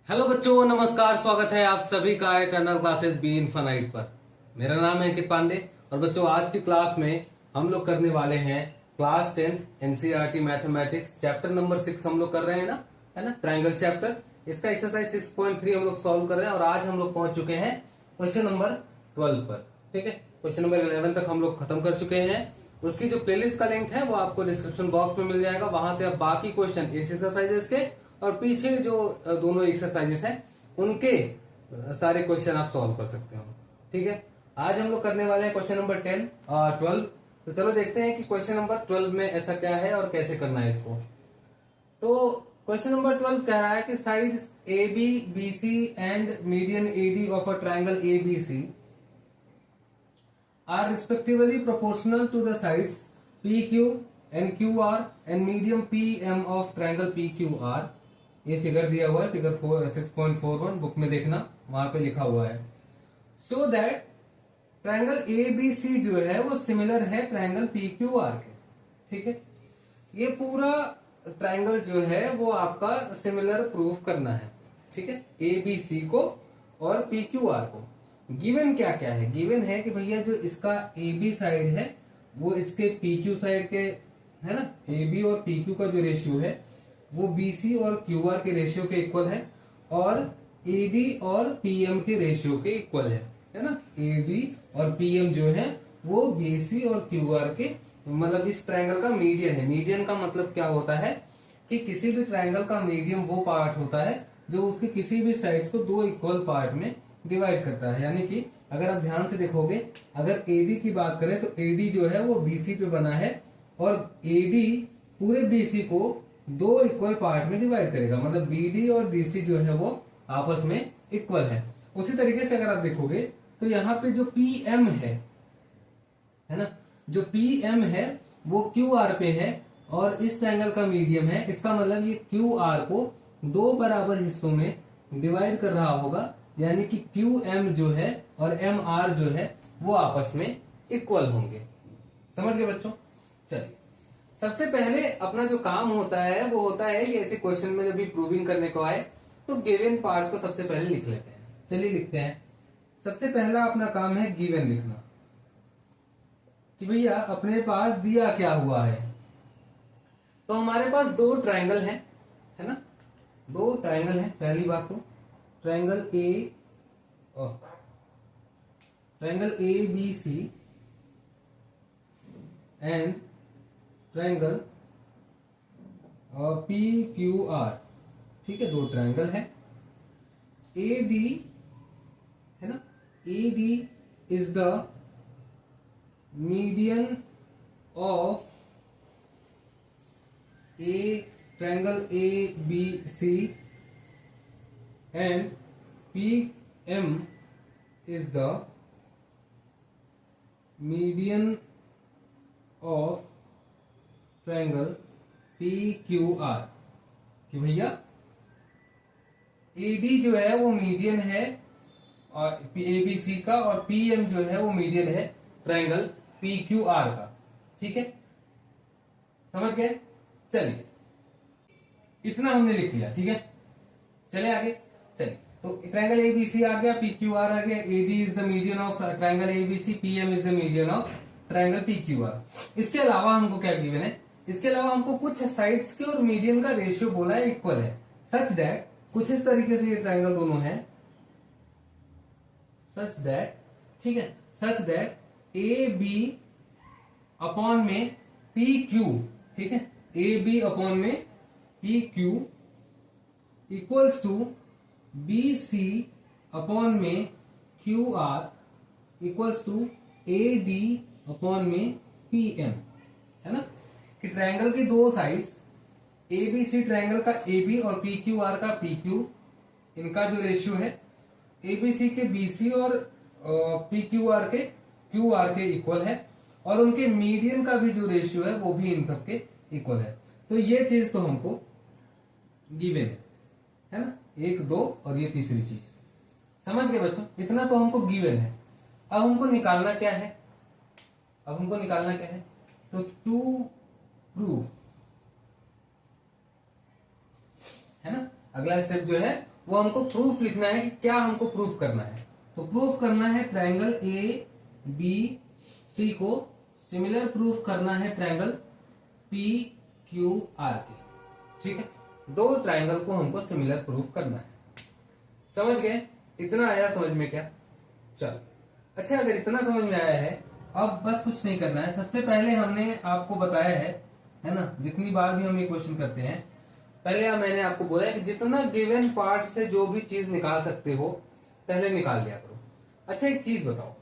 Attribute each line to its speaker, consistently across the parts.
Speaker 1: Hello बच्चों, नमस्कार। स्वागत है आप सभी का इटर्नल क्लासेस बी इनफाइनाइट पर। मेरा नाम है अंकित पांडे और बच्चों आज की क्लास में हम लोग करने वाले हैं class 10th NCERT mathematics chapter number 6 हम लोग कर रहे हैं ना, है ना, ट्रायंगल चैप्टर। इसका एक्सरसाइज 6.3 हम लोग सॉल्व कर रहे हैं और आज हम लोग पहुंच चुके हैं क्वेश्चन नंबर 12 पर। ठीक है, क्वेश्चन नंबर 11 तक हम लोग खत्म कर चुके हैं। उसकी जो प्लेलिस्ट का लिंक है वो आपको डिस्क्रिप्शन बॉक्स में मिल जाएगा। वहां से आप बाकी क्वेश्चन इस एक्सरसाइजेस के और पीछे जो दोनों एक्सरसाइजेस हैं उनके सारे क्वेश्चन आप सॉल्व कर सकते हो। ठीक है, आज हम लोग करने वाले हैं क्वेश्चन नंबर 12। तो चलो देखते हैं कि क्वेश्चन नंबर 12 में ऐसा क्या है और कैसे करना है इसको। तो क्वेश्चन नंबर 12 कह रहा है कि sides A B B C and median A D of a triangle A B C are respectively proportional to the sides PQ and QR and medium PM of triangle PQR। ये figure दिया हुआ है, figure 6.41 book में देखना, वहां पे लिखा हुआ है। सो दैट ट्राइंगल ABC जो है वो सिमिलर है ट्राइंगल PQR के। ठीक है, ये पूरा ट्राइंगल जो है वो आपका सिमिलर प्रूफ करना है। ठीक है, ABC को और PQR को। गिवन क्या क्या है? गिवन है कि भैया जो इसका ए बी साइड है वो इसके पी क्यू साइड के, है ना, ए बी और पी क्यू का जो रेशियो है वो बी सी और क्यू आर के रेशियो के इक्वल है और ए डी और पी एम के रेशियो के इक्वल है ना। ए डी और पी एम जो है वो बी सी और क्यू आर के, मतलब इस ट्राइंगल का मीडियन है। मीडियन का मतलब क्या होता है कि किसी भी ट्राइंगल का मीडियम वो पार्ट होता है जो उसके किसी भी साइड्स को दो इक्वल पार्ट में डिवाइड करता है। यानी कि अगर आप ध्यान से देखोगे, अगर एडी की बात करें तो एडी जो है वो बीसी पे बना है और एडी पूरे बीसी को दो इक्वल पार्ट में डिवाइड करेगा, मतलब बीडी और डीसी जो है वो आपस में इक्वल है। उसी तरीके से अगर आप देखोगे तो यहाँ पे जो पीएम है ना, जो पीएम है वो क्यू आर पे है और इस ट्रायंगल का मीडियम है। इसका मतलब ये क्यू आर को दो बराबर हिस्सों में डिवाइड कर रहा होगा, यानी कि क्यू एम जो है और एम आर जो है वो आपस में इक्वल होंगे। समझ गए बच्चों? चलिए, सबसे पहले अपना जो काम होता है वो होता है कि ऐसे क्वेश्चन में जब भी प्रूविंग करने को आए तो गिवन पार्ट को सबसे पहले लिख लेते हैं। चलिए लिखते हैं। सबसे पहला अपना काम है गिवन लिखना कि भैया अपने पास दिया क्या हुआ है। तो हमारे पास दो ट्राइंगल है ना, दो ट्राइंगल है। पहली बात तो triangle A B C and triangle P Q R. ठीक है, दो ट्राइंगल है। ए डी है ना, A D is the median of a triangle A B C and PM is the median of triangle PQR। कि भैया AD जो है वो मीडियन है और ABC का और PM जो है वो मीडियन है ट्रायंगल PQR का। ठीक है, समझ गए? चलिए, इतना हमने लिख लिया। ठीक है, चले आगे। चलिए, तो ट्रायंगल एबीसी आ गया, पीक्यूआर आ गया। AD is the median of triangle ABC, PM is the median of triangle PQR. इसके अलावा हमको क्या गिवन है? इसके अलावा हमको कुछ साइड्स के और मीडियन का रेशियो बोला है इक्वल है, सच दैट, कुछ इस तरीके से ये ट्रायंगल दोनों है, सच दैट, ठीक है, such that A B upon में पी क्यू, ठीक है, ए बी अपॉन में P Q equals to B C upon में Q R equals to A D upon में पी एम। है ना, कि ट्रायंगल की दो sides, A B C triangle का ए बी और पी क्यू आर का पी क्यू, इनका जो रेशियो है ए बी सी के बी सी और पी क्यू आर के क्यू आर के इक्वल है और उनके मीडियन का भी जो रेशियो है वो भी इन सबके इक्वल है। तो ये चीज तो हमको गिवन है ना, एक, दो और ये तीसरी चीज। समझ गए बच्चों? इतना तो हमको गिवन है। अब हमको निकालना क्या है? अब हमको निकालना क्या है? तो टू प्रूव, है ना, अगला स्टेप जो है वो हमको प्रूफ लिखना है कि क्या हमको प्रूफ करना है। तो प्रूफ करना है ट्रायंगल ए बी सी को सिमिलर प्रूफ करना है ट्रायंगल पी क्यू आर के। ठीक है, दो ट्रायंगल को हमको सिमिलर प्रूफ करना है। समझ गए? इतना आया समझ में क्या? चलो अच्छा, अगर इतना समझ में आया है, अब बस कुछ नहीं करना है। सबसे पहले हमने आपको बताया है ना, जितनी बार भी हम ये क्वेश्चन करते हैं, पहले मैंने आपको बोला है कि जितना गिवन पार्ट से जो भी चीज निकाल सकते हो पहले निकाल लिया करो। अच्छा एक चीज बताओ,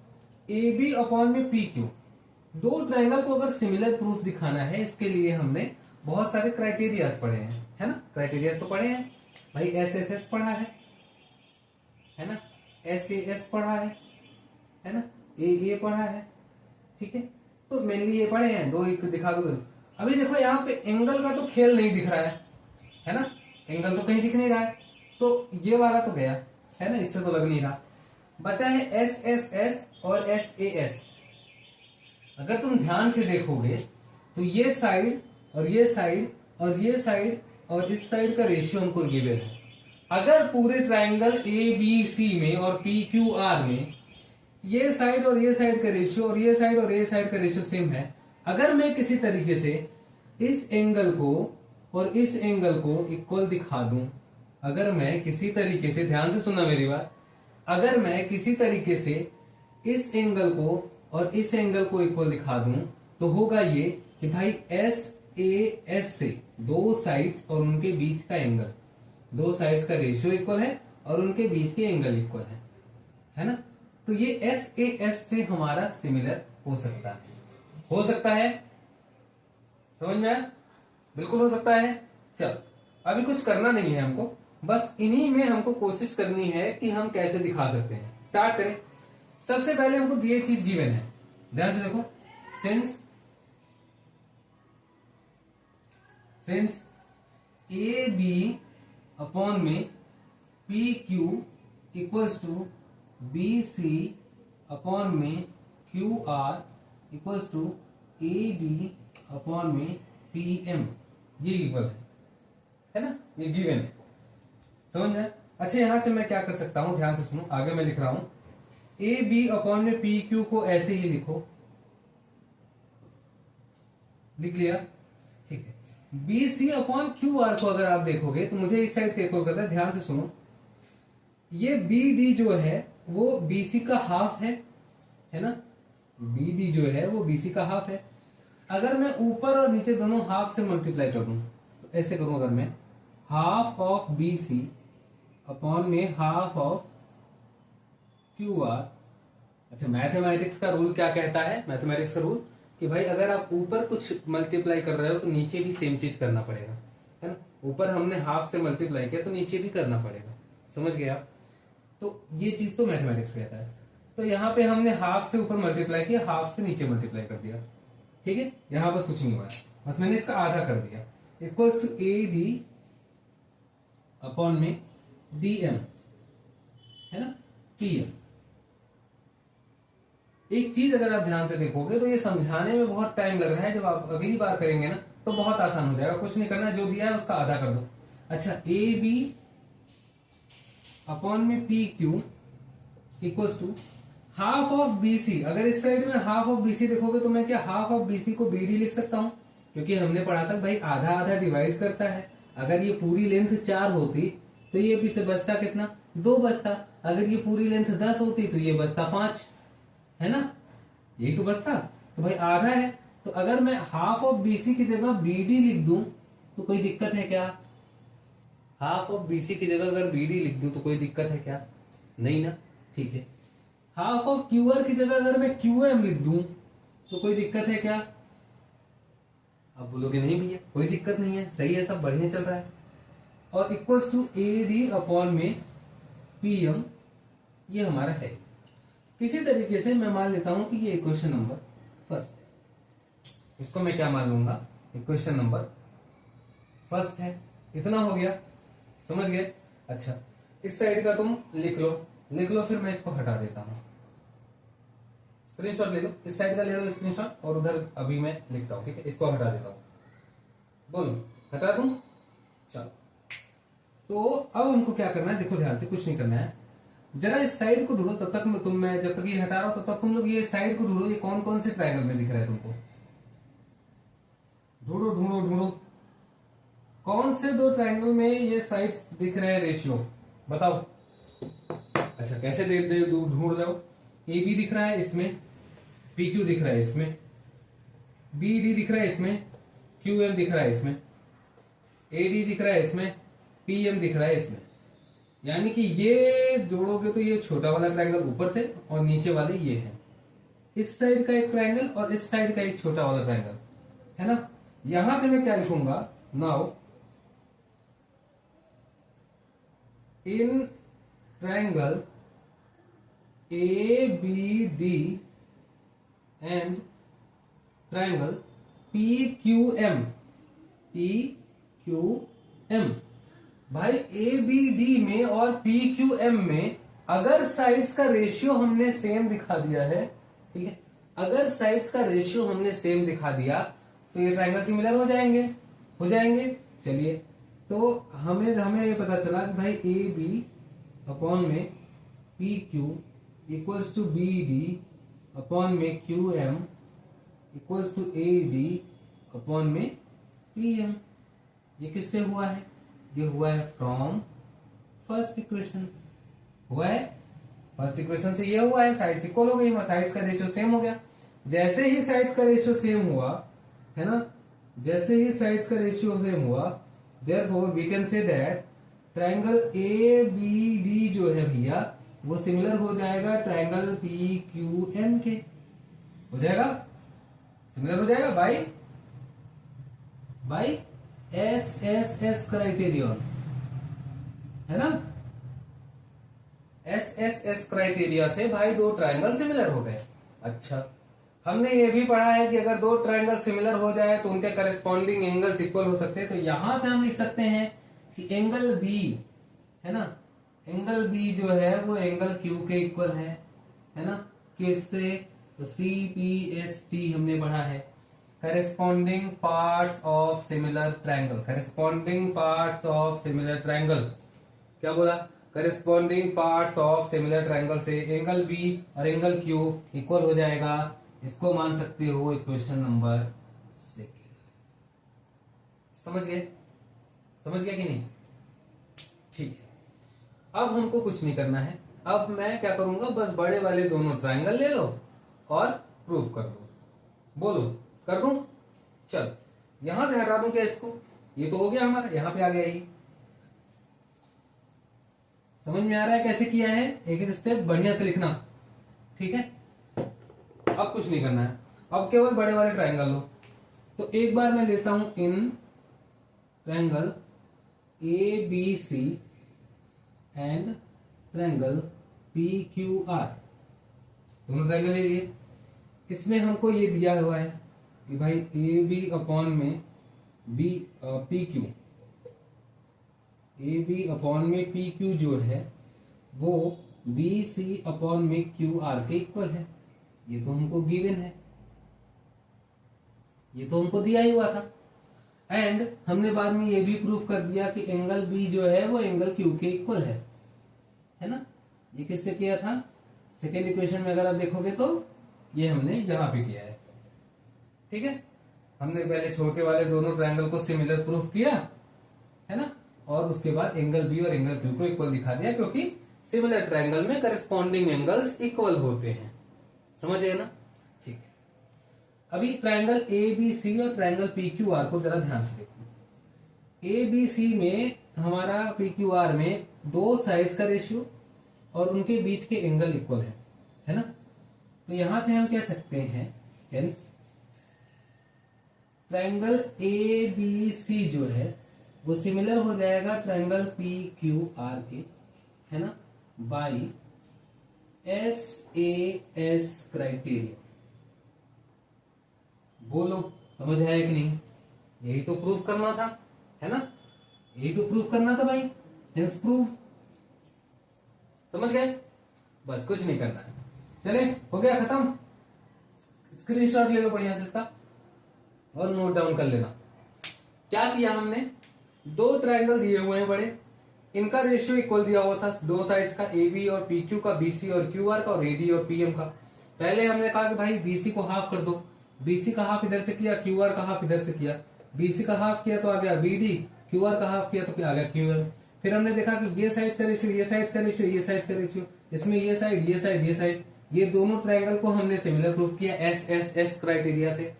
Speaker 1: ए बी अपॉन में पी क्यू, दो ट्रायंगल को अगर सिमिलर प्रूफ दिखाना है, इसके लिए हमने बहुत सारे क्राइटेरियाज पढ़े हैं, है ना। क्राइटेरियाज तो पढ़े हैं भाई, एस एस एस पढ़ा है ना, एस ए एस पढ़ा है ना, ए पढ़ा है। ठीक है, तो मेनली ये पढ़े हैं, दो एक दिखा दो। अभी देखो यहाँ पे एंगल का तो खेल नहीं दिख रहा है ना, एंगल तो कहीं दिख नहीं रहा है, तो ये वाला तो गया है ना, इससे तो लग नहीं रहा। बचा है एस एस एस और एस ए एस। अगर तुम ध्यान से देखोगे तो ये साइड और ये साइड और ये साइड और इस साइड का रेशियो हमको गिवन है। अगर पूरे ट्रायंगल ए बी सी में और पी क्यू आर में ये साइड और ये साइड का रेशियो और ये साइड और ये साइड का रेशियो सेम है, अगर मैं किसी तरीके से इस एंगल को और इस एंगल को इक्वल दिखा दूं, अगर मैं किसी तरीके से, ध्यान से सुनना मेरी बात, अगर मैं किसी तरीके से इस एंगल को और इस एंगल को इक्वल दिखा दूं, तो होगा ये कि भाई एस ए एस से दो साइड्स और उनके बीच का एंगल, दो साइड्स का रेशियो इक्वल है और उनके बीच के एंगल इक्वल है ना। तो ये एस ए एस से हमारा सिमिलर हो सकता है, हो सकता है। समझ में आया? बिल्कुल हो सकता है। चल अभी कुछ करना नहीं है हमको, बस इन्हीं में हमको कोशिश करनी है कि हम कैसे दिखा सकते हैं। स्टार्ट करें। सबसे पहले हमको दिए चीज गिवन है, ध्यान से देखो, सिंस ए बी अपॉन में P Q equals to B C upon में Q R equals to A D upon में पी एम, ये इक्वल है ना, ये गिवन है। समझ में? अच्छा यहां से मैं क्या कर सकता हूं, ध्यान से सुनो, आगे मैं लिख रहा हूं ए बी अपॉन में पी क्यू को ऐसे ही लिखो, लिख लिया, ठीक है। B C upon Q R को अगर आप देखोगे तो मुझे इस साइड इक्वल करता है, ध्यान से सुनो, ये बी डी जो है वो बी सी का हाफ है ना, बी डी जो है वो बी सी का हाफ है। अगर मैं ऊपर और नीचे दोनों हाफ से मल्टीप्लाई कर दूं, तो ऐसे करूं, अगर मैं half of B C upon में हाफ ऑफ क्यू आर। अच्छा मैथमेटिक्स का रूल क्या कहता है, मैथमेटिक्स का रूल कि भाई अगर आप ऊपर कुछ मल्टीप्लाई कर रहे हो तो नीचे भी सेम चीज करना पड़ेगा, है ना। ऊपर हमने हाफ से मल्टीप्लाई किया तो नीचे भी करना पड़ेगा, समझ गए आप? तो ये चीज तो मैथमेटिक्स कहता है। तो यहाँ पे हमने हाफ से ऊपर मल्टीप्लाई किया, हाफ से नीचे मल्टीप्लाई कर दिया, ठीक है। यहाँ बस कुछ नहीं हुआ, बस मैंने इसका आधा कर दिया, equals to A D upon में डी एम, है ना, पी एम। एक चीज अगर आप ध्यान से देखोगे तो ये समझाने में बहुत टाइम लग रहा है, जब आप अगली बार करेंगे ना तो बहुत आसान हो जाएगा। कुछ नहीं करना, जो दिया है उसका आधा कर दो। अच्छा ए बी अपॉन में P Q equals to half of B C. अगर इस साइड में हाफ ऑफ बी सी देखोगे तो मैं क्या हाफ ऑफ बी सी को बी डी लिख सकता हूं, क्योंकि हमने पढ़ा था भाई आधा आधा डिवाइड करता है। अगर ये पूरी लेंथ 4 होती तो ये पीछे बचता कितना, 2 बचता। अगर ये पूरी लेंथ 10 होती तो ये बचता 5, है ना, यही तो बचता। तो भाई आधा है, तो अगर मैं हाफ ऑफ बीसी की जगह बीडी लिख दूं तो कोई दिक्कत है क्या? हाफ ऑफ बीसी की जगह अगर बीडी लिख दूं तो कोई दिक्कत है क्या? नहीं ना, ठीक है। हाफ ऑफ क्यूआर की जगह अगर मैं क्यूएम लिख दूं तो कोई दिक्कत है क्या? आप बोलोगे नहीं भैया कोई दिक्कत नहीं है, सही है, सब बढ़िया चल रहा है। और equals to A D upon में पी एम, ये हमारा है। इसी तरीके से मैं मान लेता हूं कि ये इक्वेशन नंबर फर्स्ट है, इसको मैं क्या मान लूंगा, इक्वेशन नंबर फर्स्ट है। इतना हो गया, समझ गए? अच्छा इस साइड का तुम लिख लो, फिर मैं इसको हटा देता हूं, स्क्रीनशॉट ले लो, इस साइड का ले लो स्क्रीनशॉट, और उधर अभी मैं लिखता हूं, ठीक है। इसको हटा देता हूं, बोलो हटा दूं, चलो तो अब हमको क्या करना है, देखो ध्यान से, कुछ नहीं करना है, जरा इस साइड को ढूंढो, तब तक मैं जब तक ये हटा रहा हूं तब तक तुम लोग ये साइड को ढूंढो, ये कौन कौन से ट्रायंगल में दिख रहा है तुमको, ढूंढो ढूंढो ढूंढो, कौन से दो ट्रायंगल में ये साइड्स दिख रहे हैं रेशियो, बताओ। अच्छा कैसे ढूंढ रहे हो, ए बी दिख रहा है इसमें, पी क्यू दिख रहा है इसमें, बी डी दिख रहा है इसमें, क्यू एम दिख रहा है इसमें, ए डी दिख रहा है इसमें, पी एम दिख रहा है इसमें। यानी कि ये जोड़ोगे तो ये छोटा वाला ट्रायंगल ऊपर से और नीचे वाले ये है, इस साइड का एक ट्रायंगल और इस साइड का एक छोटा वाला ट्रायंगल, है ना। यहां से मैं क्या लिखूंगा, now in triangle A B D and triangle P Q M, P Q M, भाई ए बी डी में और पी क्यू एम में अगर साइड्स का रेशियो हमने सेम दिखा दिया है, ठीक है, अगर साइड्स का रेशियो हमने सेम दिखा दिया तो ये ट्रायंगल सिमिलर हो जाएंगे। चलिए, तो हमें ये पता चला कि भाई ए बी अपॉन में P Q equals to B D upon में Q M equals to A D upon में पी एम। ये किससे हुआ है, ये हुआ है फ्रॉम फर्स्ट इक्वेशन, हुआ है फर्स्ट इक्वेशन से, ये हुआ है, साइड्स इक्वल हो गई, साइड्स का रेशियो सेम हो गया। जैसे ही साइड्स का रेशियो सेम हुआ, है ना, जैसे ही साइड्स का रेशियो सेम हुआ, therefore we can say that triangle A B D जो है भैया वो सिमिलर हो जाएगा ट्रायंगल पी क्यू एम के, हो जाएगा, सिमिलर हो जाएगा by S S S criterion, है ना। एस एस एस क्राइटेरिया से भाई दो ट्रायंगल सिमिलर हो गए। अच्छा, हमने ये भी पढ़ा है कि अगर दो ट्रायंगल सिमिलर हो जाए तो उनके करस्पॉन्डिंग एंगल्स इक्वल हो सकते हैं। तो यहां से हम लिख सकते हैं कि एंगल बी, है ना, एंगल बी जो है वो एंगल क्यू के इक्वल है ना, किससे, तो सी पी एस टी हमने पढ़ा है, corresponding parts of similar triangle, corresponding parts of similar triangle, क्या बोला, corresponding parts of similar triangle से एंगल बी और एंगल क्यू इक्वल हो जाएगा। इसको मान सकते हो इक्वेशन नंबर 6। समझ गए कि नहीं, ठीक है। अब हमको कुछ नहीं करना है, अब मैं क्या करूंगा, बस बड़े वाले दोनों ट्रायंगल ले लो और प्रूफ कर दो, बोलो कर दूं, चल यहां से हटा दूं क्या इसको, ये तो हो गया हमारा, यहां पे आ गया ये, समझ में आ रहा है कैसे किया है, एक एक स्टेप बढ़िया से लिखना, ठीक है। अब कुछ नहीं करना है, अब केवल बड़े वाले ट्रायंगल लो। तो एक बार मैं लेता हूं in triangle A B C and triangle P Q R, दोनों ट्रायंगल ले लिए। इसमें हमको ये दिया हुआ है कि भाई ए बी अपॉन में B P Q, A B upon में पी क्यू जो है वो बी सी अपॉन में क्यू आर के इक्वल है। ये तो हमको गिवन है, ये तो हमको दिया ही हुआ था। एंड हमने बाद में ये भी प्रूफ कर दिया कि एंगल बी जो है वो एंगल क्यू के इक्वल है ना। ये किससे किया था, सेकेंड इक्वेशन में अगर आप देखोगे तो ये हमने यहां पे किया है, ठीक है। हमने पहले छोटे वाले दोनों ट्रायंगल को सिमिलर प्रूफ किया, है ना, और उसके बाद एंगल बी और एंगल क्यू को इक्वल दिखा दिया, क्योंकि सिमिलर ट्रायंगल में करस्पॉन्डिंग एंगल्स इक्वल होते हैं, समझे ना, ठीक है। अभी ट्रायंगल ए बी सी और ट्रायंगल पी क्यू आर को जरा ध्यान से देखो। ए बी सी में हमारा पी क्यू आर में दो साइड्स का रेशियो और उनके बीच के एंगल इक्वल है ना। तो यहां से हम कह सकते हैं hence triangle A B C जो है वो सिमिलर हो जाएगा ट्रायंगल पी क्यू आर के, है ना, by S A S criteria. बोलो समझ आया कि नहीं, यही तो प्रूफ करना था, है ना, यही तो प्रूफ करना था भाई, हेंस प्रूफ, समझ गए, बस कुछ नहीं करना है। चले, हो गया खत्म। स्क्रीनशॉट ले लो बढ़िया से इसका और नोट डाउन कर लेना। क्या किया हमने, दो ट्रायंगल दिए हुए हैं बड़े, इनका रेशियो इक्वल दिया हुआ था दो साइड्स का, ए बी और पी क्यू का, बीसी और क्यू आर का, और एडी और पीएम का। पहले हमने कहा कि भाई बीसी को हाफ कर दो, बीसी का हाफ इधर से किया, क्यू आर का हाफ इधर से किया, बीसी का हाफ किया तो आ गया बीडी, क्यू आर का हाफ किया तो क्या आ गया क्यू एम। फिर हमने देखा कि ये साइड का रेशियो, ये साइड का रेशियो, ये साइड का रेशियो, इसमें ये साइड, ये साइड, ये साइड, ये दोनों ट्रायंगल को हमने सिमिलर प्रूफ किया एस एस एस क्राइटेरिया से,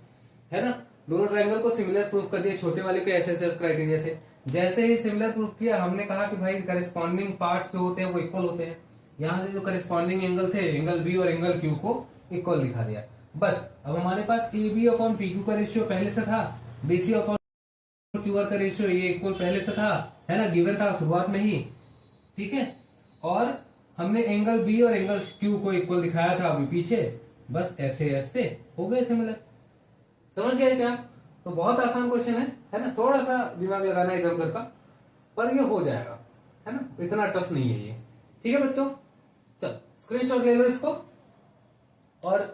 Speaker 1: है ना। दोनों ट्रायंगल को सिमिलर प्रूफ कर दिया, छोटे वाले को एस एस एस क्राइटेरिया से। जैसे ही सिमिलर प्रूफ किया, हमने कहा कि भाई करेस्पॉन्डिंग पार्ट्स जो होते हैं वो इक्वल होते हैं। यहाँ से जो करेस्पॉन्डिंग एंगल थे, एंगल बी और एंगल क्यू को इक्वल दिखा दिया। बस अब हमारे पास A B upon P Q का रेशियो पहले से था, बीसी अपॉन क्यू आर का रेशियो ये इक्वल पहले से था, है ना, गिवन था शुरुआत में ही, ठीक है। और हमने एंगल बी और एंगल क्यू को इक्वल दिखाया था अभी पीछे, बस ऐसे ऐसे हो गए सिमिलर। समझ गए क्या? तो बहुत आसान क्वेश्चन है ना, थोड़ा सा दिमाग लगाना है इधर उधर का, पर ये हो जाएगा, है ना, इतना टफ नहीं है ये। ठीक है बच्चों, चल स्क्रीनशॉट ले लो इसको। और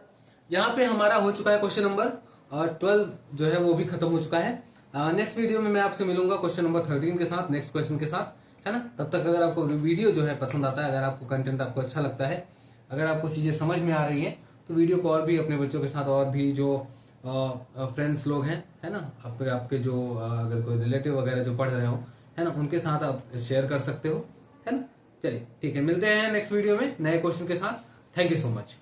Speaker 1: यहाँ पे हमारा हो चुका है क्वेश्चन नंबर 12 जो है वो भी खत्म हो चुका है। नेक्स्ट वीडियो में मैं आपसे मिलूंगा क्वेश्चन नंबर 13 के साथ, नेक्स्ट क्वेश्चन के साथ, है ना। तब तक अगर आपको वीडियो जो है पसंद आता है, अगर आपको कंटेंट आपको अच्छा लगता है, अगर आपको चीजें समझ में आ रही है, तो वीडियो को और भी अपने बच्चों के साथ, और भी जो फ्रेंड्स लोग हैं, है ना, आपके जो अगर कोई रिलेटिव वगैरह जो पढ़ रहे हो, है ना, उनके साथ आप शेयर कर सकते हो, है ना। चलिए ठीक है, मिलते हैं नेक्स्ट वीडियो में नए क्वेश्चन के साथ। Thank you so much.